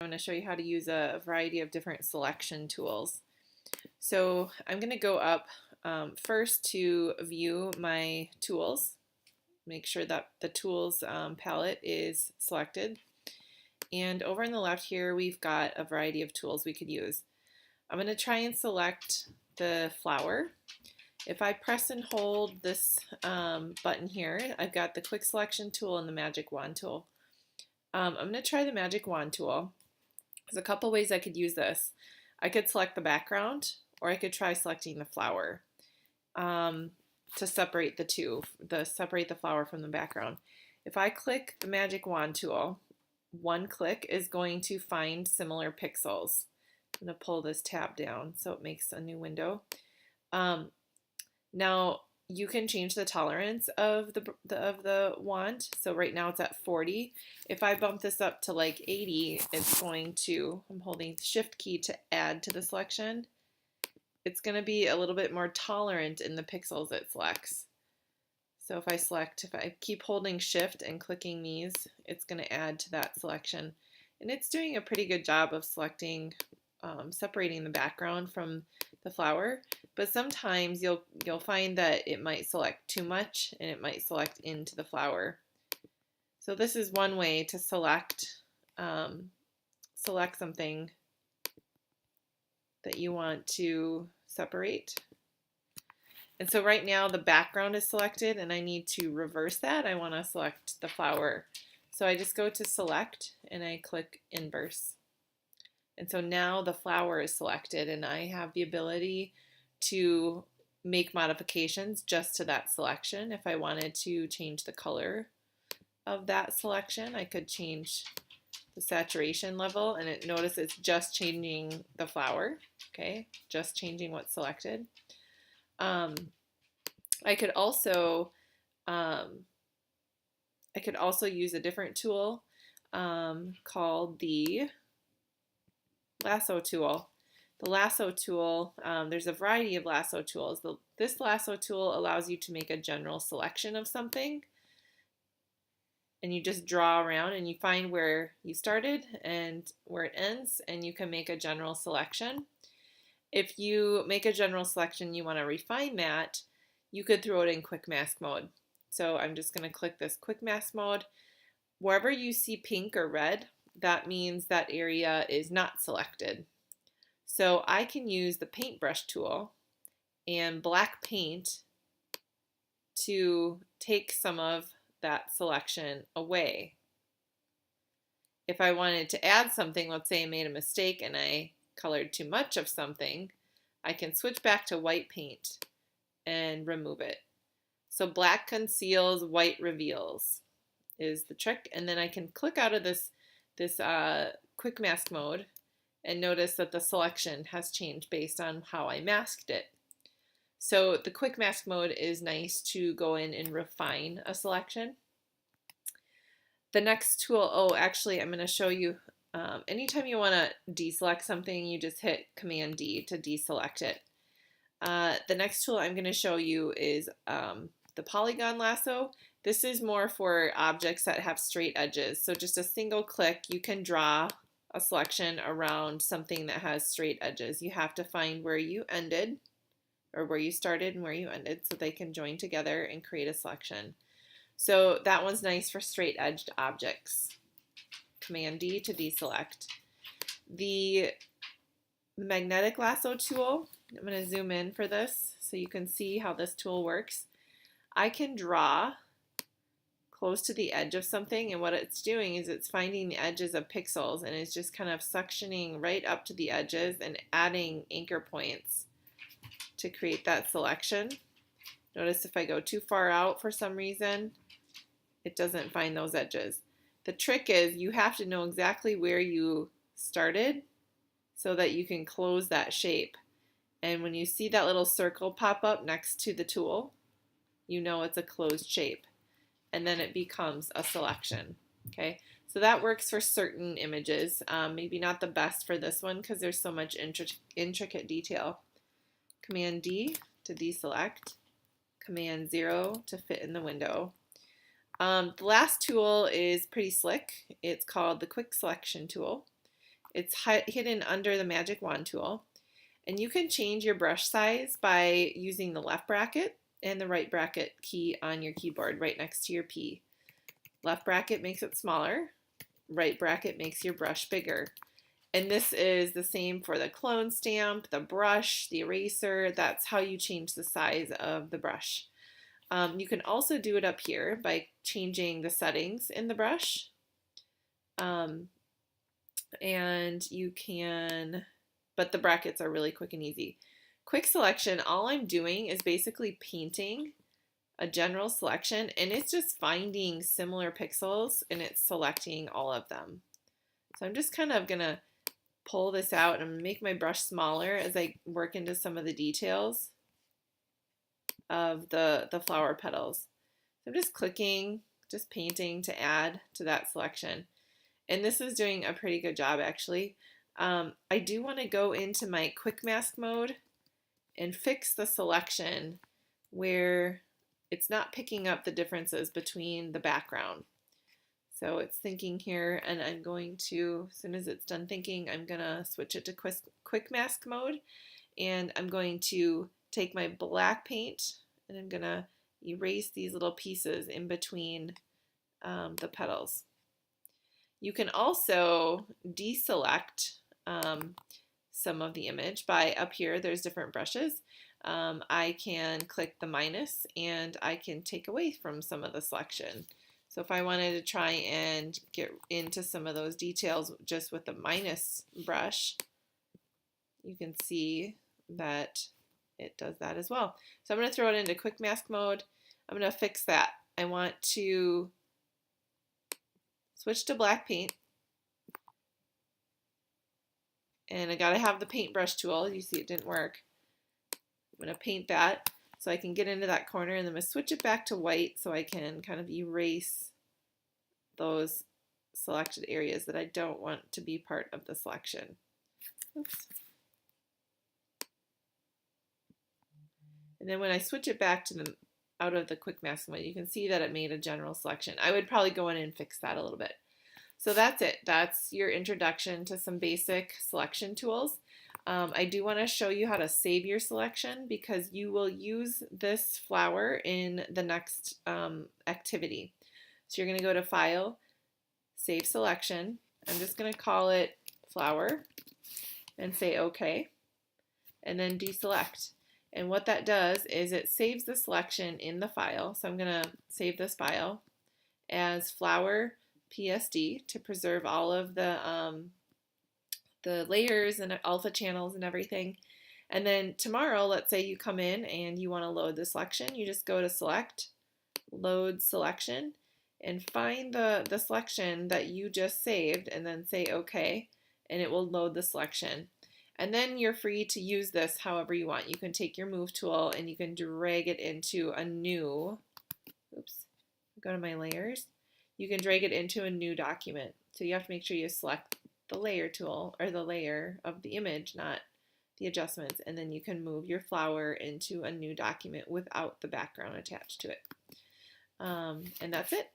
going to show you how to use a variety of different selection tools. So I'm going to go up first to view my tools, make sure that the tools palette is selected. And over on the left here, we've got a variety of tools we could use. I'm going to try and select the flower. If I press and hold this button here, I've got the quick selection tool and the magic wand tool. I'm going to try the magic wand tool. There's a couple ways I could use this. I could select the background, or I could try selecting the flower to separate the two, separate the flower from the background. If I click the magic wand tool, one click is going to find similar pixels. I'm going to pull this tab down so it makes a new window. Now you can change the tolerance of the wand. So right now it's at 40. If I bump this up to like 80, it's going to, I'm holding shift key to add to the selection. It's going to be a little bit more tolerant in the pixels it selects. So if I keep holding shift and clicking these, it's going to add to that selection. And it's doing a pretty good job of selecting, separating the background from the flower, but sometimes you'll find that it might select too much and it might select into the flower. So this is one way to select something that you want to separate. And so right now the background is selected and I need to reverse that. I want to select the flower. So I just go to select and I click inverse. And so now the flower is selected and I have the ability to make modifications just to that selection. If I wanted to change the color of that selection, I could change the saturation level, and notice it's just changing the flower, okay? Just changing what's selected. I could also use a different tool called the lasso tool. The lasso tool, there's a variety of lasso tools. This lasso tool allows you to make a general selection of something, and you just draw around and you find where you started and where it ends, and you can make a general selection. If you make a general selection, you want to refine that, you could throw it in quick mask mode. So I'm just going to click this quick mask mode. Wherever you see pink or red, that means that area is not selected. So I can use the paintbrush tool and black paint to take some of that selection away. If I wanted to add something, let's say I made a mistake and I colored too much of something, I can switch back to white paint and remove it. So black conceals, white reveals is the trick. And then I can click out of this quick mask mode and notice that the selection has changed based on how I masked it. So the quick mask mode is nice to go in and refine a selection. The next tool, actually I'm going to show you, anytime you want to deselect something, you just hit Command D to deselect it. The next tool I'm going to show you is the polygon lasso. This is more for objects that have straight edges. So just a single click, you can draw a selection around something that has straight edges. You have to find where you ended, or where you started and where you ended, so they can join together and create a selection. So that one's nice for straight edged objects. Command D to deselect. The magnetic lasso tool, I'm going to zoom in for this so you can see how this tool works. I can draw close to the edge of something, and what it's doing is it's finding the edges of pixels and it's just kind of suctioning right up to the edges and adding anchor points to create that selection. Notice if I go too far out for some reason, it doesn't find those edges. The trick is you have to know exactly where you started so that you can close that shape. And when you see that little circle pop up next to the tool, you know it's a closed shape. And then it becomes a selection. Okay, so that works for certain images. Maybe not the best for this one because there's so much intricate detail. Command D to deselect. Command 0 to fit in the window. The last tool is pretty slick. It's called the quick selection tool. It's hidden under the magic wand tool. And you can change your brush size by using the left bracket and the right bracket key on your keyboard right next to your P. Left bracket makes it smaller, right bracket makes your brush bigger. And this is the same for the clone stamp, the brush, the eraser. That's how you change the size of the brush. You can also do it up here by changing the settings in the brush. And you can, but the brackets are really quick and easy. Quick selection, all I'm doing is basically painting a general selection, and it's just finding similar pixels and it's selecting all of them. So I'm just kind of gonna pull this out and make my brush smaller as I work into some of the details of the flower petals. So I'm just clicking, just painting to add to that selection. And this is doing a pretty good job actually. I do want to go into my quick mask mode and fix the selection where it's not picking up the differences between the background. So it's thinking here, and I'm going to, as soon as it's done thinking, I'm going to switch it to quick mask mode, and I'm going to take my black paint and I'm going to erase these little pieces in between the petals. You can also deselect some of the image by up here, there's different brushes. I can click the minus and I can take away from some of the selection. So if I wanted to try and get into some of those details just with the minus brush, you can see that it does that as well. So I'm going to throw it into quick mask mode. I'm going to fix that. I want to switch to black paint. And I got to have the paintbrush tool. You see it didn't work. I'm going to paint that so I can get into that corner, and then I'm going to switch it back to white so I can kind of erase those selected areas that I don't want to be part of the selection. Oops. And then when I switch it back to the out of the quick mask mode, you can see that it made a general selection. I would probably go in and fix that a little bit. So that's it. That's your introduction to some basic selection tools. I do want to show you how to save your selection because you will use this flower in the next activity. So you're going to go to File, Save Selection. I'm just going to call it Flower and say OK, and then deselect. And what that does is it saves the selection in the file. So I'm going to save this file as Flower PSD to preserve all of the layers and alpha channels and everything. And then tomorrow, let's say you come in and you want to load the selection, you just go to Select, Load Selection, and find the selection that you just saved and then say OK, and it will load the selection. And then you're free to use this however you want. You can take your move tool and you can drag it into a new, oops, go to my layers. You can drag it into a new document. So you have to make sure you select the layer tool or the layer of the image, not the adjustments. And then you can move your flower into a new document without the background attached to it. And that's it.